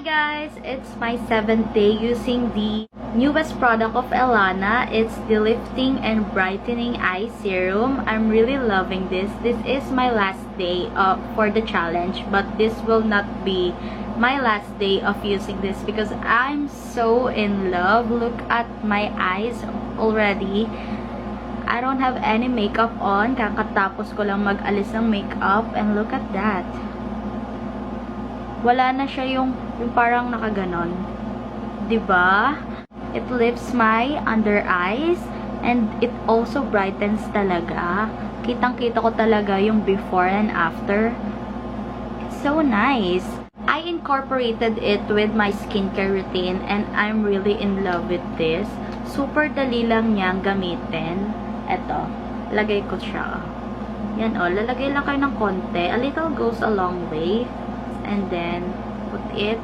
guys! It's my 7th day using the newest product of Elana. It's the Lifting and Brightening Eye Serum. I'm really loving this. This is my last day for the challenge, but this will not be my last day of using this because I'm so in love. Look at my eyes already. I don't have any makeup on. Kakatapos ko lang mag-alis ng makeup and look at that. Wala na siya yung parang nakaganon. Diba? It lifts my under eyes and it also brightens talaga. Kitang-kita ko talaga yung before and after. It's so nice. I incorporated it with my skincare routine and I'm really in love with this. Super dali lang niyang gamitin. Eto, lagay ko siya. Yan o, lalagay lang kayo ng konti. A little goes a long way. And then, put it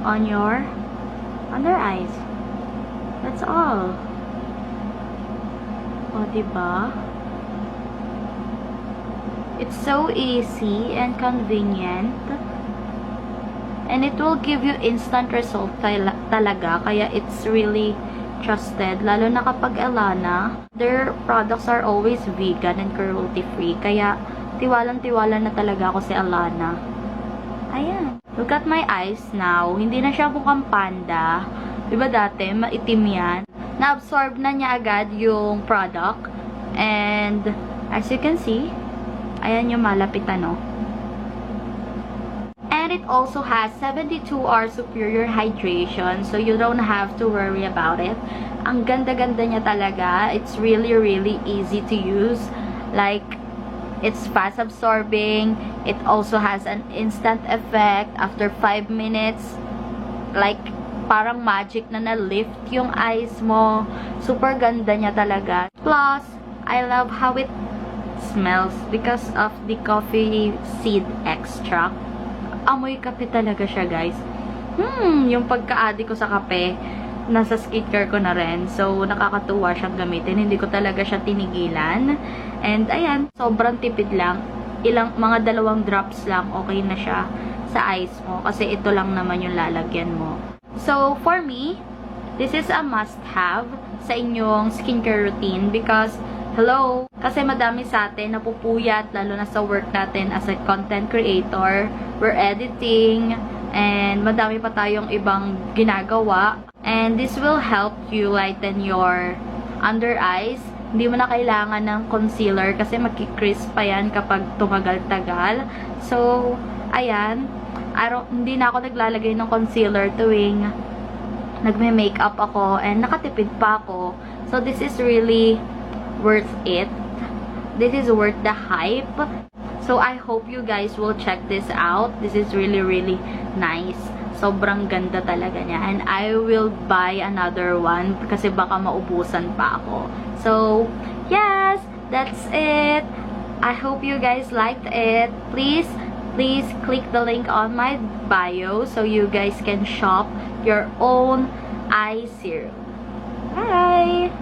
on your under eyes. That's all. O, diba? It's so easy and convenient. And it will give you instant result talaga. Kaya it's really trusted. Lalo na kapag Elana, their products are always vegan and cruelty-free. Kaya, tiwalang-tiwala na talaga ako sa Elana. Ayan. Look at my eyes now. Hindi na siya mukhang panda. Diba dati, maitim yan. Na-absorb na niya agad yung product. And, as you can see, ayan yung malapit ano. And it also has 72-hour superior hydration. So, you don't have to worry about it. Ang ganda-ganda niya talaga. It's really, really easy to use. Like, it's fast absorbing. It also has an instant effect after 5 minutes. Like, parang magic na na-lift yung eyes mo. Super ganda niya talaga. Plus, I love how it smells because of the coffee seed extract. Amoy kape talaga siya, guys. Yung pagka-addict ko sa kape, nasa skincare ko na rin. So, nakakatuwa siyang gamitin. Hindi ko talaga siya tinigilan. And, ayan, sobrang tipid lang. Mga 2 drops lang, okay na siya sa eyes mo. Kasi ito lang naman yung lalagyan mo. So, for me, this is a must-have sa inyong skincare routine because, hello, kasi madami sa atin napupuyat, lalo na sa work natin as a content creator. We're editing, and madami pa tayong ibang ginagawa. And this will help you lighten your under eyes. Hindi mo na kailangan ng concealer kasi magkikrisp pa yan kapag tumagal-tagal. So, ayan. Hindi na ako naglalagay ng concealer tuwing nagme-makeup ako and nakatipid pa ako. So, this is really worth it. This is worth the hype. So, I hope you guys will check this out. This is really, really nice. Sobrang ganda talaga niya. And I will buy another one kasi baka maubusan pa ako. So, yes, that's it. I hope you guys liked it. Please click the link on my bio so you guys can shop your own eye serum. Bye!